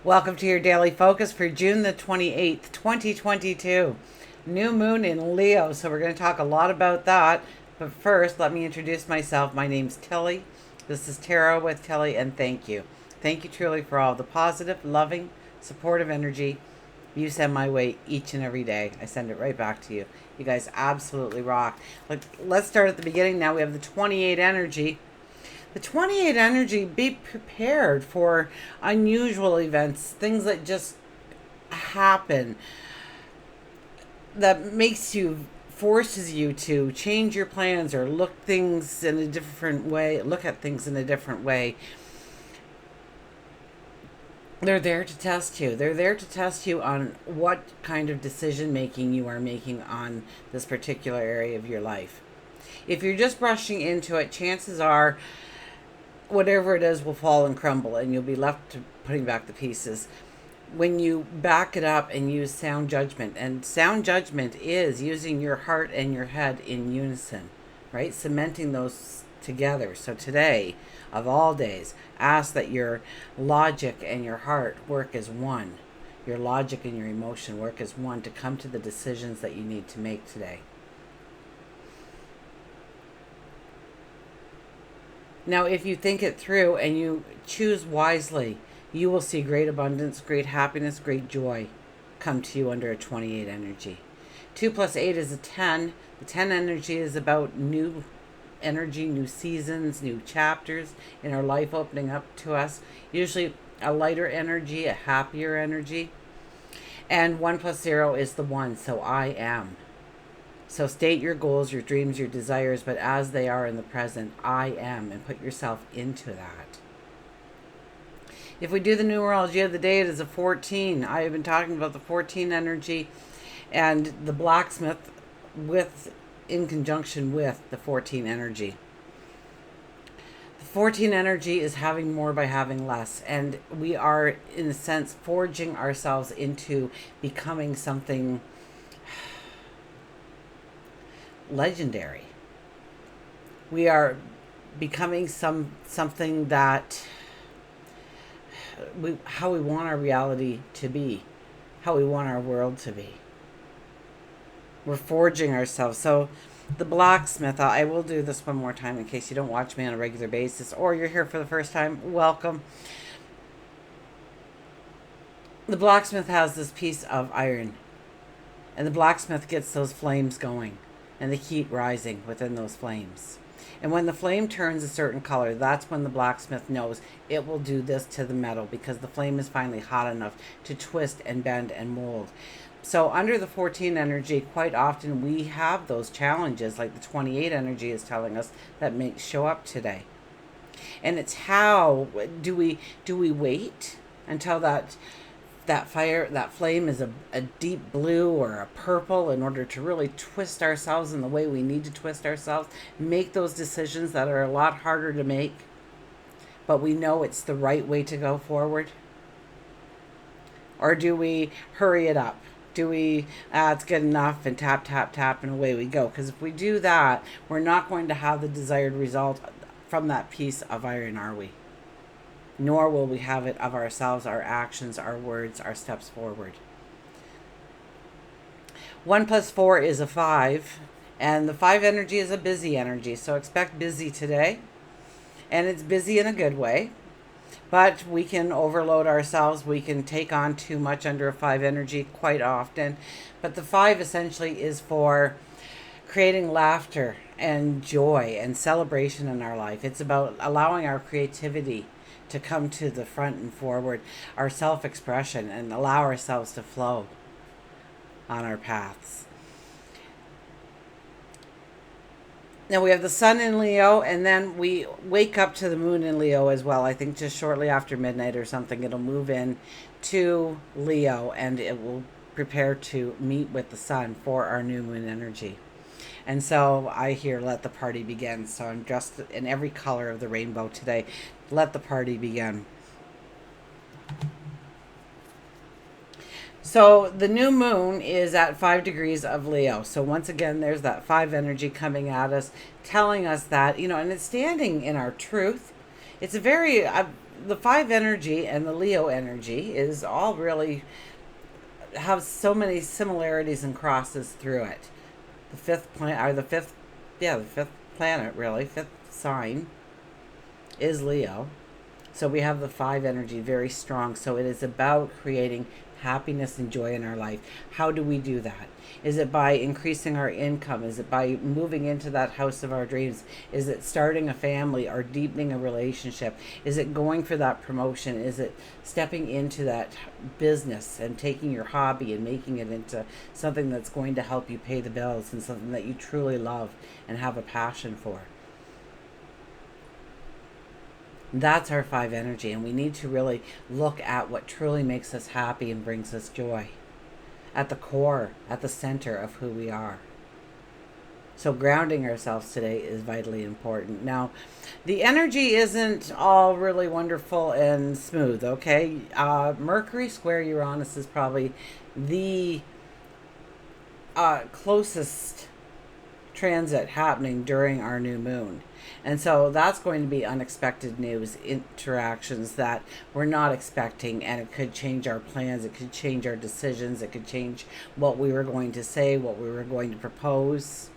Welcome to your daily focus for June the 28th, 2022. New moon in Leo, so we're going to talk a lot about that. But first, let me introduce myself. My name's Tilly. This is Tara with Tilly, and thank you. Thank you truly for all the positive, loving, supportive energy you send my way each and every day. I send it right back to you. You guys absolutely rock. Let's start at the beginning now. We have the 28 energy. The 28 energy, be prepared for unusual events, things that just happen, that forces you to change your plans or look at things in a different way. They're there to test you. They're there to test you on what kind of decision making you are making on this particular area of your life. If you're just rushing into it, chances are whatever it is will fall and crumble, and you'll be left to putting back the pieces. When you back it up and use sound judgment, and sound judgment is using your heart and your head in unison, right? Cementing those together. So today, of all days, ask that your logic and your heart work as one. Your logic and your emotion work as one to come to the decisions that you need to make today. Now, if you think it through and you choose wisely, you will see great abundance, great happiness, great joy come to you under a 28 energy. 2 plus 8 is a 10. The 10 energy is about new energy, new seasons, new chapters in our life opening up to us. Usually a lighter energy, a happier energy. And 1 plus 0 is the 1, so I am. So state your goals, your dreams, your desires, but as they are in the present, I am, and put yourself into that. If we do the numerology of the day, it is a 14. I have been talking about the 14 energy and the blacksmith in conjunction with the 14 energy. The 14 energy is having more by having less, and we are, in a sense, forging ourselves into becoming something legendary. We are becoming something that how we want our reality to be, how we want our world to be. We're forging ourselves. So the blacksmith, I will do this one more time in case you don't watch me on a regular basis or you're here for the first time. Welcome. The blacksmith has this piece of iron, and the blacksmith gets those flames going and the heat rising within those flames. And when the flame turns a certain color, that's when the blacksmith knows it will do this to the metal, because the flame is finally hot enough to twist and bend and mold. So under the 14 energy, quite often we have those challenges, like the 28 energy is telling us, that may show up today. And it's how do we wait until that flame is a deep blue or a purple in order to really twist ourselves in the way we need to twist ourselves, make those decisions that are a lot harder to make, but we know it's the right way to go forward? Or do we hurry it up? Do we, it's good enough, and tap, tap, tap, and away we go? Because if we do that, we're not going to have the desired result from that piece of iron, are we? Nor will we have it of ourselves, our actions, our words, our steps forward. 1 plus 4 is a 5, and the 5 energy is a busy energy, so expect busy today. And it's busy in a good way, but we can overload ourselves. We can take on too much under a 5 energy quite often. But the 5 essentially is for creating laughter and joy and celebration in our life. It's about allowing our creativity to come to the front and forward, our self-expression, and allow ourselves to flow on our paths. Now we have the sun in Leo, and then we wake up to the moon in Leo as well. I think just shortly after midnight or something, it'll move in to Leo, and it will prepare to meet with the sun for our new moon energy. And so I hear let the party begin. So I'm dressed in every color of the rainbow today. Let the party begin. So the new moon is at 5 degrees of Leo. So once again, there's that 5 energy coming at us, telling us that, and it's standing in our truth. It's a very the 5 energy and the Leo energy is all really have so many similarities and crosses through it. The fifth planet, or the fifth planet, really, fifth sign is Leo. So we have the 5 energy very strong. So it is about creating happiness and joy in our life. How do we do that? Is it by increasing our income? Is it by moving into that house of our dreams? Is it starting a family or deepening a relationship? Is it going for that promotion? Is it stepping into that business and taking your hobby and making it into something that's going to help you pay the bills and something that you truly love and have a passion for? That's our 5 energy, and we need to really look at what truly makes us happy and brings us joy at the core, at the center of who we are. So grounding ourselves today is vitally important. Now, the energy isn't all really wonderful and smooth, okay? Mercury square Uranus is probably the closest transit happening during our new moon. And so that's going to be unexpected news, interactions that we're not expecting, and it could change our plans, it could change our decisions, it could change what we were going to say, what we were going to propose.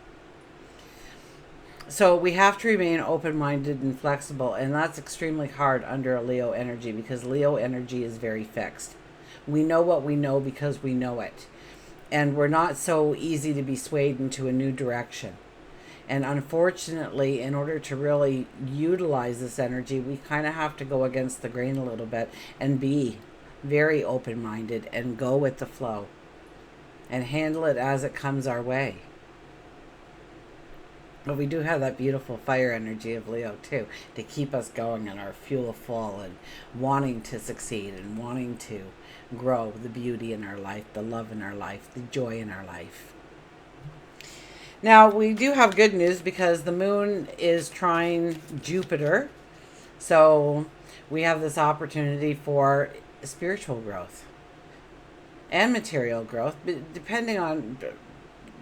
So we have to remain open-minded and flexible, and that's extremely hard under a Leo energy because Leo energy is very fixed. We know what we know because we know it. And we're not so easy to be swayed into a new direction. And unfortunately, in order to really utilize this energy, we kind of have to go against the grain a little bit and be very open-minded and go with the flow and handle it as it comes our way. But we do have that beautiful fire energy of Leo too, to keep us going and our fuel full and wanting to succeed and wanting to grow the beauty in our life, the love in our life, the joy in our life. Now, we do have good news because the moon is trine Jupiter. So we have this opportunity for spiritual growth and material growth, depending on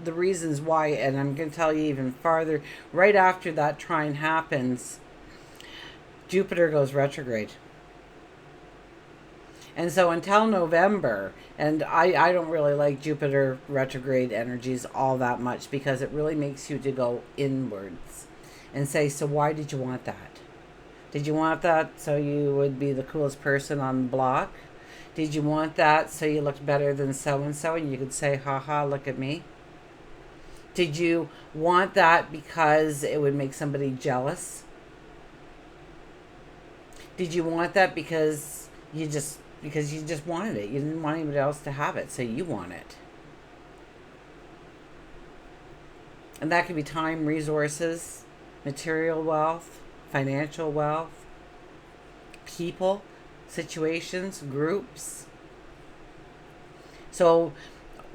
the reasons why. And I'm going to tell you even farther. Right after that trine happens, Jupiter goes retrograde. And so until November, and I don't really like Jupiter retrograde energies all that much because it really makes you to go inwards and say, so why did you want that? Did you want that so you would be the coolest person on the block? Did you want that so you looked better than so-and-so and you could say, haha, look at me? Did you want that because it would make somebody jealous? Did you want that because you just wanted it? You didn't want anybody else to have it, so you want it. And that could be time, resources, material wealth, financial wealth, people, situations, groups. So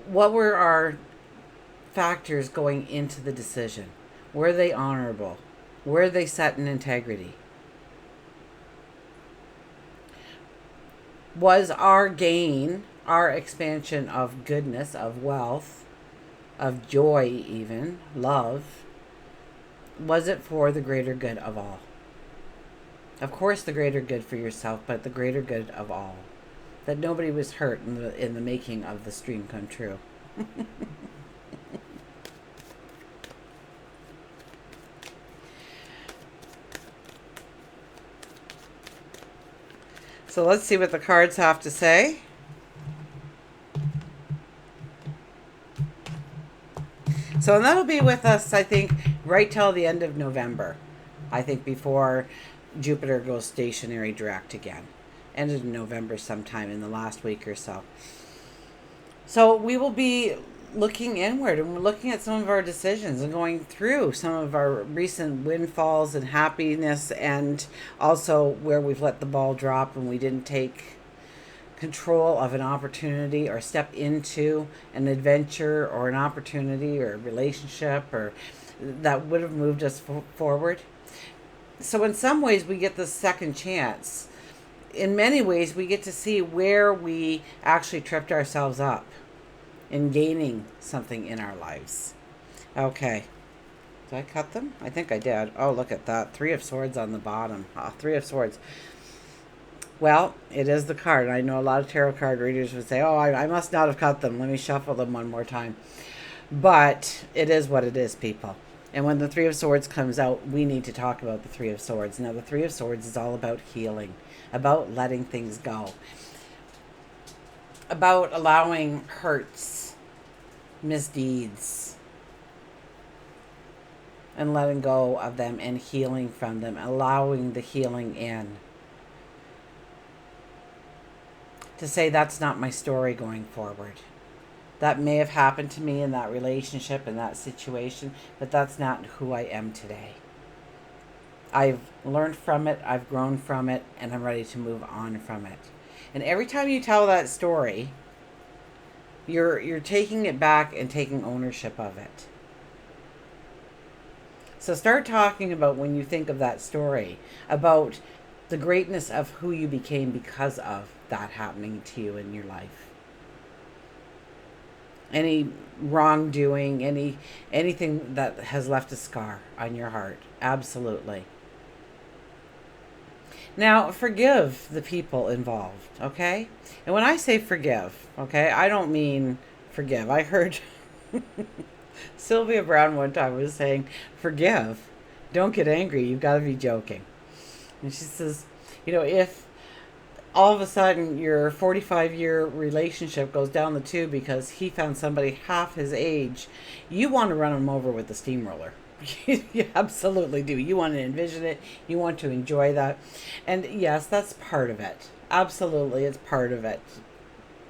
what were our factors going into the decision? Were they honorable? Were they set in integrity? Was our gain, our expansion of goodness, of wealth, of joy even, love, was it for the greater good of all? Of course the greater good for yourself, but the greater good of all. That nobody was hurt in the making of this dream come true. So let's see what the cards have to say. So and that'll be with us, I think, right till the end of November. I think before Jupiter goes stationary direct again. End of November sometime in the last week or so. So we will be looking inward and we're looking at some of our decisions and going through some of our recent windfalls and happiness, and also where we've let the ball drop and we didn't take control of an opportunity or step into an adventure or an opportunity or a relationship or that would have moved us forward. So in some ways we get the second chance. In many ways we get to see where we actually tripped ourselves up in gaining something in our lives. Okay. Did I cut them? I think I did. Oh, look at that. 3 of Swords on the bottom. 3 of Swords. Well, it is the card. I know a lot of tarot card readers would say, oh, I must not have cut them. Let me shuffle them one more time. But it is what it is, people. And when the Three of Swords comes out, we need to talk about the Three of Swords. Now, the Three of Swords is all about healing, about letting things go, about allowing hurts, misdeeds, and letting go of them and healing from them, allowing the healing in. To say that's not my story going forward. That may have happened to me in that relationship, in that situation, but that's not who I am today. I've learned from it, I've grown from it, and I'm ready to move on from it. And every time you tell that story, you're taking it back and taking ownership of it. So start talking about, when you think of that story, about the greatness of who you became because of that happening to you in your life. Any wrongdoing, anything that has left a scar on your heart. Absolutely. Now, forgive the people involved, okay? And when I say forgive, okay, I don't mean forgive. I heard Sylvia Brown one time was saying, forgive. Don't get angry. You've got to be joking. And she says, if all of a sudden your 45-year relationship goes down the tube because he found somebody half his age, you want to run him over with the steamroller. You absolutely do. You want to envision it. You want to enjoy that. And yes, that's part of it. Absolutely, it's part of it.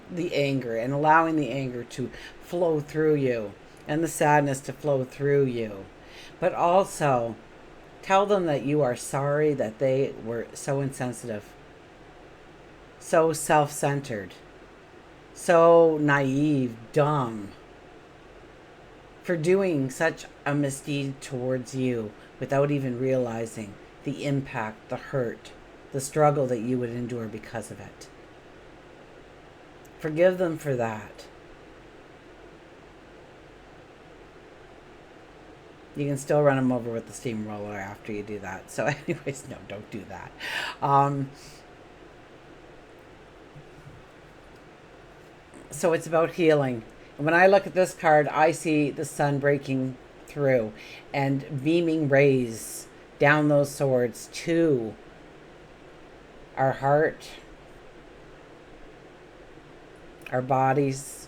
The anger, and allowing the anger to flow through you, and the sadness to flow through you. But also, tell them that you are sorry that they were so insensitive, so self-centered, so naive, dumb, for doing such a misdeed towards you without even realizing the impact, the hurt, the struggle that you would endure because of it. Forgive them for that. You can still run them over with the steamroller after you do that. So anyways, no, don't do that. So it's about healing. And when I look at this card, I see the sun breaking through and beaming rays down those swords to our heart, our bodies.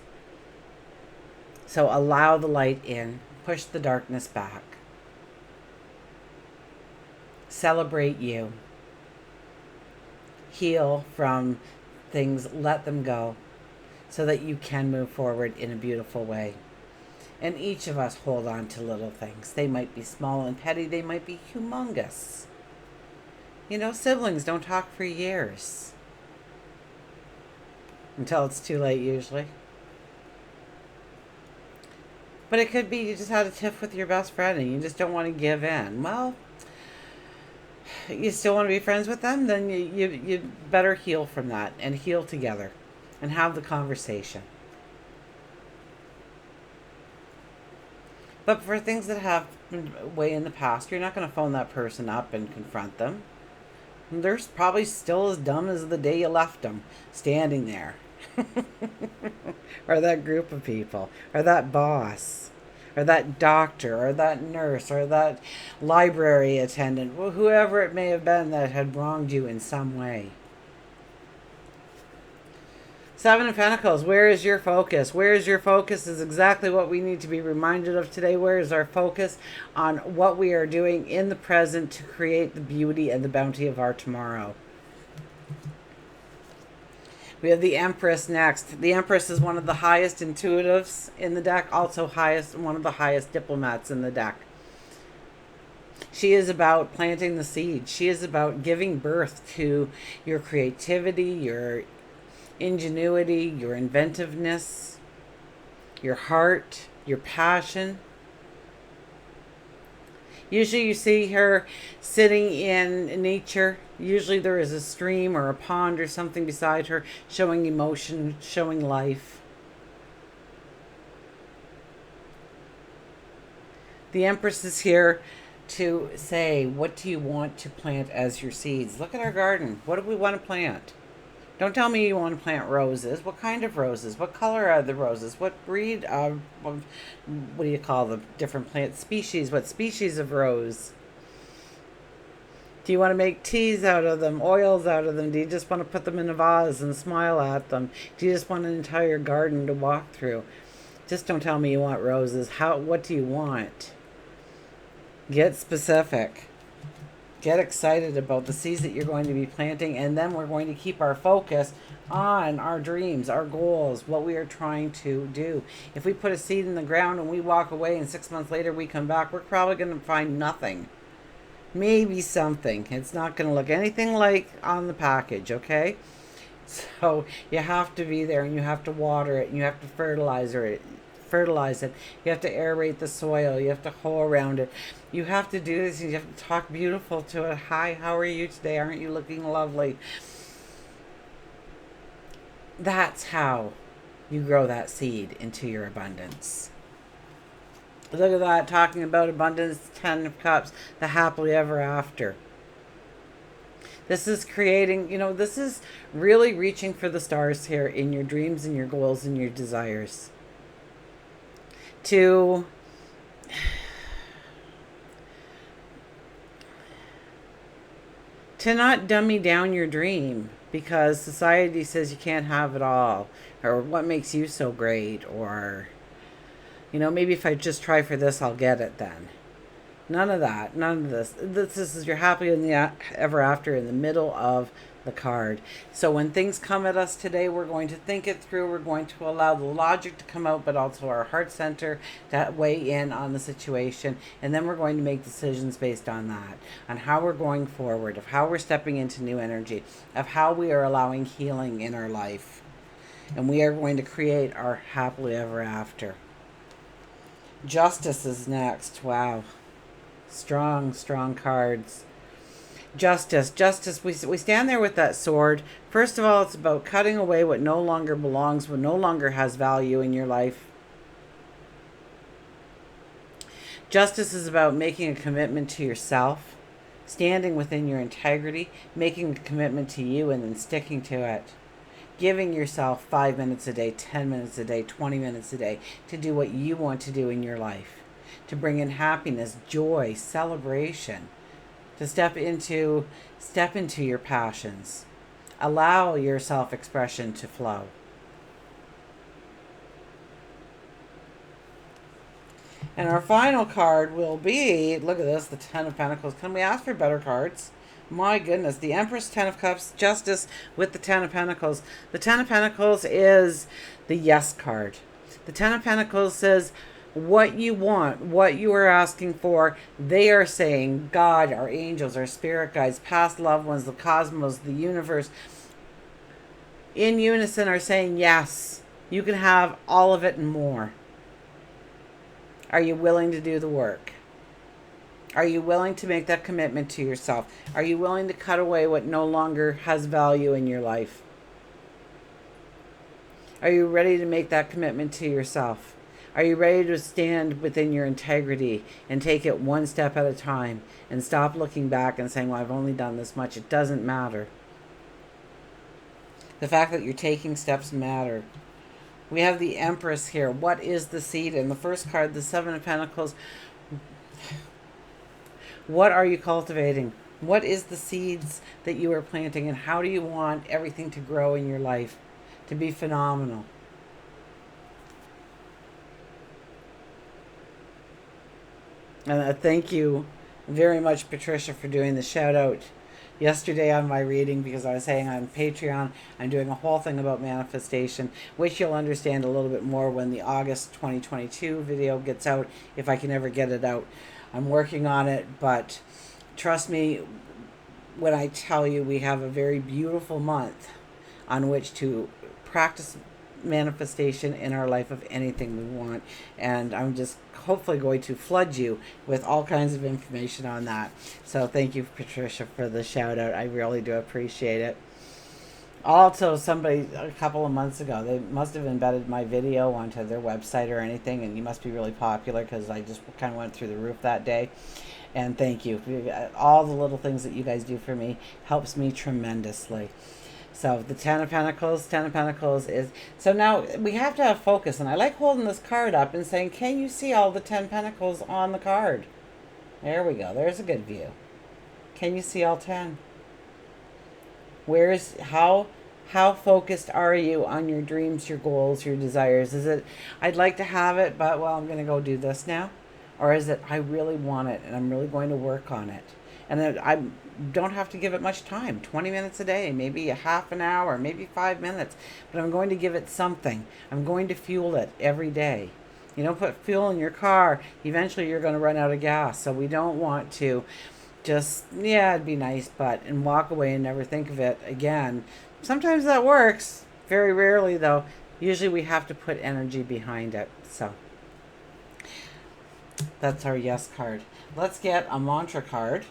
So allow the light in. Push the darkness back. Celebrate you. Heal from things. Let them go so that you can move forward in a beautiful way. And each of us hold on to little things. They might be small and petty. They might be humongous. Siblings don't talk for years. Until it's too late, usually. But it could be you just had a tiff with your best friend and you just don't want to give in. Well, you still want to be friends with them? Then you better heal from that and heal together and have the conversation. But for things that have been way in the past, you're not going to phone that person up and confront them. They're probably still as dumb as the day you left them, standing there. Or that group of people, or that boss, or that doctor, or that nurse, or that library attendant, whoever it may have been that had wronged you in some way. Seven of Pentacles, where is your focus? Where is your focus is exactly what we need to be reminded of today. Where is our focus on what we are doing in the present to create the beauty and the bounty of our tomorrow? We have the Empress next. The Empress is one of the highest intuitives in the deck, also one of the highest diplomats in the deck. She is about planting the seed. She is about giving birth to your creativity, your ingenuity, your inventiveness, your heart, your passion. Usually you see her sitting in nature. Usually there is a stream or a pond or something beside her, showing emotion, showing life. The Empress is here to say, what do you want to plant as your seeds? Look at our garden. What do we want to plant? Don't tell me you want to plant roses. What kind of roses? What color are the roses? What breed of, what do you call the different plant species? What species of rose? Do you want to make teas out of them, oils out of them? Do you just want to put them in a vase and smile at them? Do you just want an entire garden to walk through? Just don't tell me you want roses. What do you want? Get specific. Get excited about the seeds that you're going to be planting, and then we're going to keep our focus on our dreams, our goals, what we are trying to do. If we put a seed in the ground and we walk away and 6 months later we come back, we're probably going to find nothing. Maybe something. It's not going to look anything like on the package, okay? So you have to be there, and you have to water it, and you have to fertilize it. You have to aerate the soil. You have to hoe around it. You have to do this, and you have to talk beautiful to it. Hi, how are you today? Aren't you looking lovely? That's how you grow that seed into your abundance. Look at that, talking about abundance, 10 of Cups, the happily ever after. This is creating, this is really reaching for the stars here in your dreams and your goals and your desires. To not dummy down your dream because society says you can't have it all, or what makes you so great, or maybe if I just try for this I'll get it then. None of that. None of this. This is your happy in the ever after in the middle of the card. So when things come at us today, we're going to think it through. We're going to allow the logic to come out, but also our heart center to weigh in on the situation. And then we're going to make decisions based on that, on how we're going forward, of how we're stepping into new energy, of how we are allowing healing in our life. And we are going to create our happily ever after. Justice is next. Wow. Strong cards. Justice, we stand there with that sword. First of all, it's about cutting away what no longer belongs, what no longer has value in your life. Justice is about making a commitment to yourself, standing within your integrity, making a commitment to you and then sticking to it. Giving yourself 5 minutes a day, 10 minutes a day, 20 minutes a day to do what you want to do in your life. To bring in happiness, joy, celebration, to step into your passions. Allow your self-expression to flow. And our final card will be, look at this, the 10 of Pentacles. Can we ask for better cards? My goodness, the Empress, 10 of Cups, Justice with the 10 of Pentacles. The 10 of Pentacles is the yes card. The 10 of Pentacles says, what you want, what you are asking for, they are saying, God, our angels, our spirit guides, past loved ones, the cosmos, the universe, in unison are saying, yes, you can have all of it and more. Are you willing to do the work? Are you willing to make that commitment to yourself? Are you willing to cut away what no longer has value in your life? Are you ready to make that commitment to yourself? Are you ready to stand within your integrity and take it one step at a time and stop looking back and saying, well, I've only done this much. It doesn't matter. The fact that you're taking steps matter. We have the Empress here. What is the seed? And the first card, the 7 of Pentacles. What are you cultivating? What is the seeds that you are planting? And how do you want everything to grow in your life? To be phenomenal. And thank you very much, Patricia, for doing the shout out yesterday on my reading, because I was saying on Patreon, I'm doing a whole thing about manifestation, which you'll understand a little bit more when the August 2022 video gets out, if I can ever get it out. I'm working on it, but trust me when I tell you we have a very beautiful month on which to practice manifestation in our life of anything we want. And I'm just hopefully going to flood you with all kinds of information on that. So thank you, Patricia, for the shout out. I really do appreciate it. Also, somebody a couple of months ago, they must have embedded my video onto their website or anything, and you must be really popular because I just kind of went through the roof that day. And thank you. All the little things that you guys do for me helps me tremendously. So the Ten of Pentacles is, so now we have to have focus. And I like holding this card up and saying, can you see all the 10 Pentacles on the card? There we go. There's a good view. Can you see all 10? How focused are you on your dreams, your goals, your desires? Is it, I'd like to have it, but well, I'm going to go do this now? Or is it, I really want it and I'm really going to work on it? And then I don't have to give it much time, 20 minutes a day, maybe a half an hour, maybe 5 minutes, but I'm going to give it something. I'm going to fuel it every day. You don't put fuel in your car, eventually you're going to run out of gas. So we don't want to just, yeah, it'd be nice, but, and walk away and never think of it again. Sometimes that works, very rarely though. Usually we have to put energy behind it. So that's our yes card. Let's get a mantra card.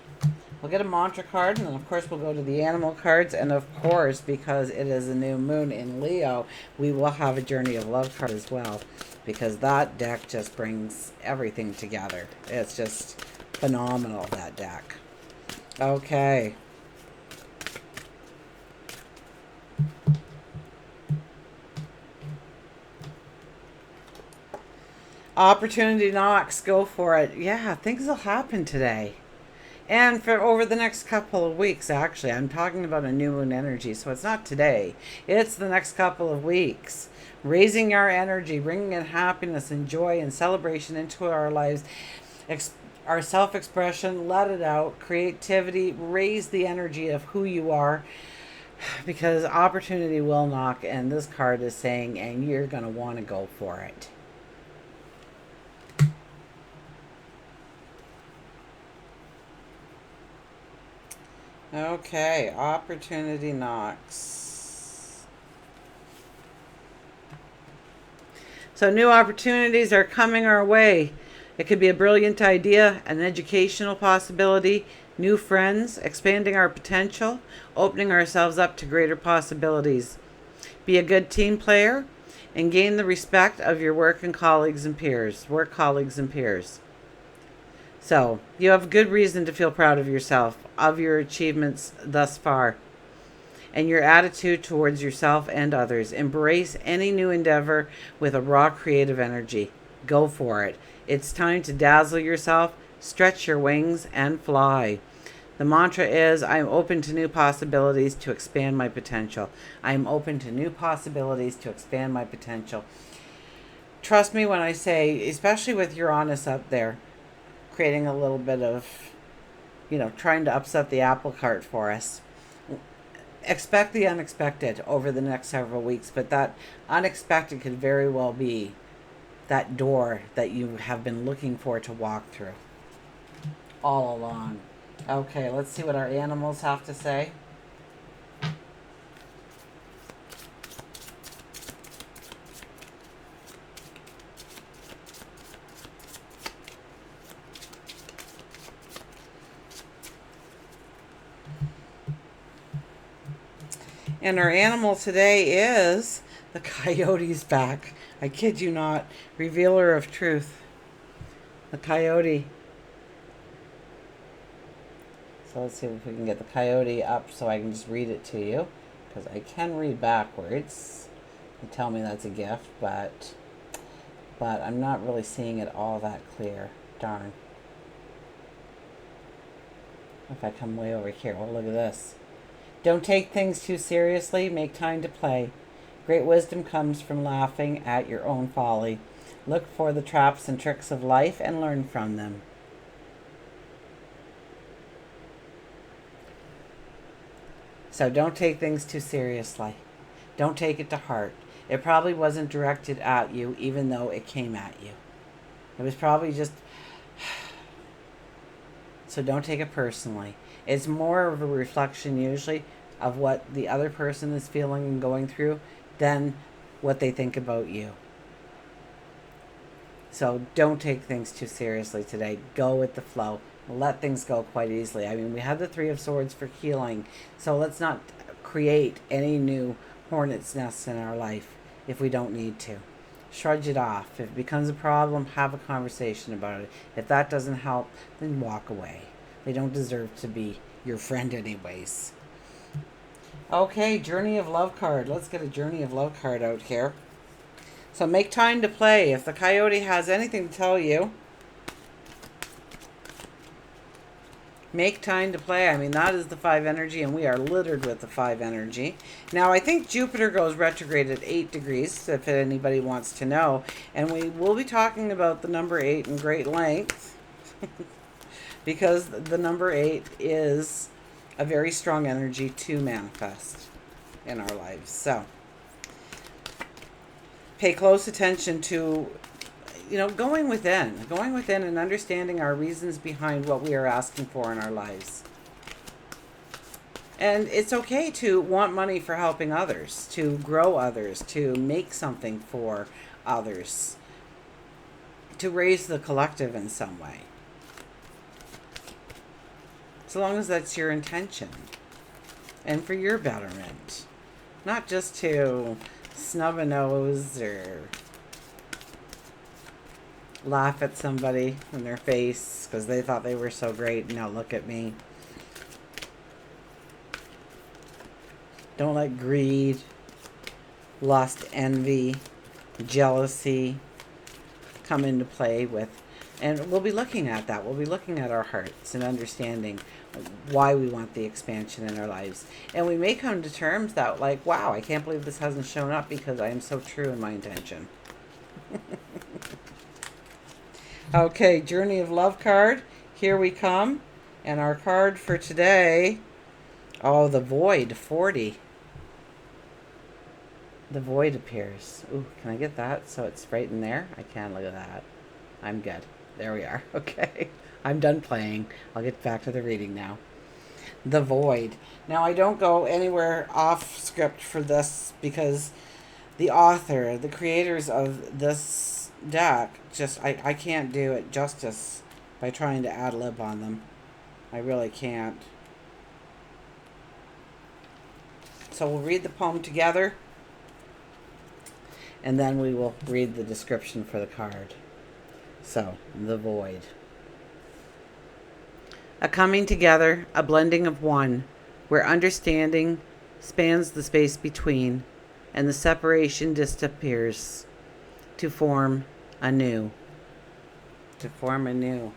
We'll get a mantra card, and then of course we'll go to the animal cards, and of course, because it is a new moon in Leo, we will have a journey of love card as well, because that deck just brings everything together. It's just phenomenal, that deck. Okay. Opportunity knocks, go for it. Yeah, things will happen today. And for over the next couple of weeks, actually. I'm talking about a new moon energy, so it's not today. It's the next couple of weeks. Raising our energy, bringing in happiness and joy and celebration into our lives. Our self-expression, let it out. Creativity, raise the energy of who you are. Because opportunity will knock, and this card is saying, and you're going to want to go for it. Okay, opportunity knocks. So new opportunities are coming our way. It could be a brilliant idea, an educational possibility, new friends, expanding our potential, opening ourselves up to greater possibilities. Be a good team player and gain the respect of your work colleagues and peers. So you have good reason to feel proud of yourself, of your achievements thus far, and your attitude towards yourself and others. Embrace any new endeavor with a raw creative energy. Go for it. It's time to dazzle yourself, stretch your wings, and fly. The mantra is, I'm open to new possibilities to expand my potential. I'm open to new possibilities to expand my potential. Trust me when I say, especially with Uranus up there, creating a little bit of, trying to upset the apple cart for us. Expect the unexpected over the next several weeks, but that unexpected could very well be that door that you have been looking for to walk through all along. Okay, let's see what our animals have to say. And our animal today is the coyote's back. I kid you not. Revealer of truth. The coyote. So let's see if we can get the coyote up so I can just read it to you. Because I can read backwards. They tell me that's a gift, but I'm not really seeing it all that clear. Darn. If I come way over here, oh, look at this. Don't take things too seriously. Make time to play. Great wisdom comes from laughing at your own folly. Look for the traps and tricks of life and learn from them. So don't take things too seriously. Don't take it to heart. It probably wasn't directed at you, even though it came at you. It was probably just... So don't take it personally. It's more of a reflection usually of what the other person is feeling and going through than what they think about you. So don't take things too seriously today. Go with the flow. Let things go quite easily. I mean, we have the Three of Swords for healing. So let's not create any new hornet's nests in our life if we don't need to. Shrug it off. If it becomes a problem, have a conversation about it. If that doesn't help, then walk away. They don't deserve to be your friend anyways. Okay, Journey of Love card. Let's get a Journey of Love card out here. So make time to play. If the coyote has anything to tell you, make time to play. I mean, that is the 5 energy, and we are littered with the 5 energy. Now, I think Jupiter goes retrograde at 8 degrees, if anybody wants to know. And we will be talking about the number 8 in great length because the number 8 is a very strong energy to manifest in our lives. So pay close attention to, going within and understanding our reasons behind what we are asking for in our lives. And it's okay to want money for helping others, to grow others, to make something for others, to raise the collective in some way. So long as that's your intention and for your betterment, not just to snub a nose or laugh at somebody in their face because they thought they were so great. Now look at me. Don't let greed, lust, envy, jealousy come into play with. And we'll be looking at that. We'll be looking at our hearts and understanding why we want the expansion in our lives. And we may come to terms that, like, wow, I can't believe this hasn't shown up because I am so true in my intention. Okay, Journey of Love card. Here we come. And our card for today, the Void, 40. The Void appears. Ooh, can I get that so it's right in there? I can. Look at that. I'm good. There we are. Okay. I'm done playing. I'll get back to the reading now. The Void. Now, I don't go anywhere off script for this because the author, the creators of this deck, I can't do it justice by trying to ad-lib on them. I really can't. So we'll read the poem together, and then we will read the description for the card. So, the Void. A coming together, a blending of one, where understanding spans the space between, and the separation disappears, to form anew. To form anew.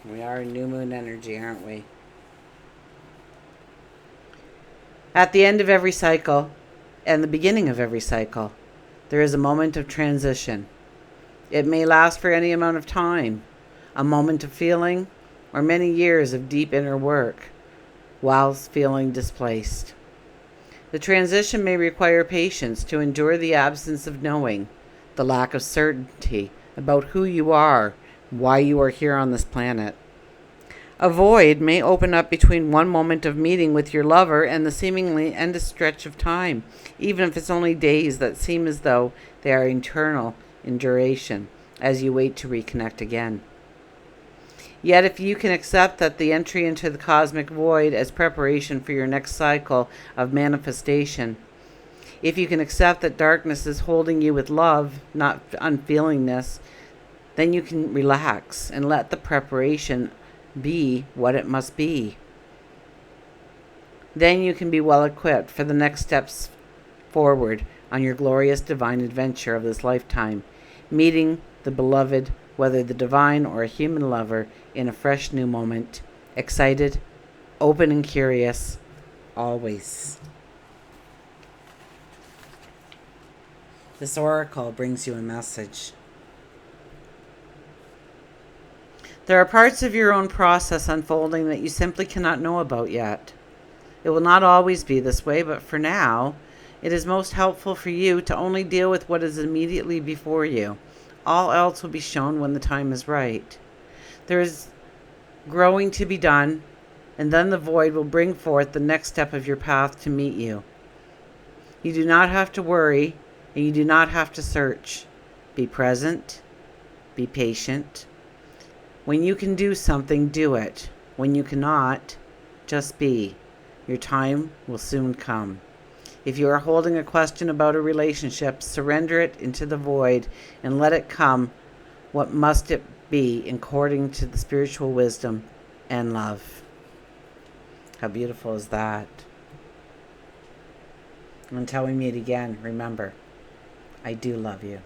We are new moon energy, aren't we? At the end of every cycle, and the beginning of every cycle, there is a moment of transition. It may last for any amount of time, a moment of feeling, or many years of deep inner work, whilst feeling displaced. The transition may require patience to endure the absence of knowing, the lack of certainty about who you are, why you are here on this planet. A void may open up between one moment of meeting with your lover and the seemingly endless stretch of time, even if it's only days that seem as though they are eternal in duration, as you wait to reconnect again. Yet if you can accept that the entry into the cosmic void as preparation for your next cycle of manifestation, if you can accept that darkness is holding you with love, not unfeelingness, then you can relax and let the preparation be what it must be. Then you can be well equipped for the next steps forward on your glorious divine adventure of this lifetime, meeting the beloved, whether the divine or a human lover, in a fresh new moment, excited, open and curious, always. This oracle brings you a message. There are parts of your own process unfolding that you simply cannot know about yet. It will not always be this way, but for now, it is most helpful for you to only deal with what is immediately before you. All else will be shown when the time is right. There is growing to be done, and then the void will bring forth the next step of your path to meet you. You do not have to worry, and you do not have to search. Be present. Be patient. When you can do something, do it. When you cannot, just be. Your time will soon come. If you are holding a question about a relationship, surrender it into the void and let it come. What must it be according to the spiritual wisdom and love? How beautiful is that? Until we meet again, remember, I do love you.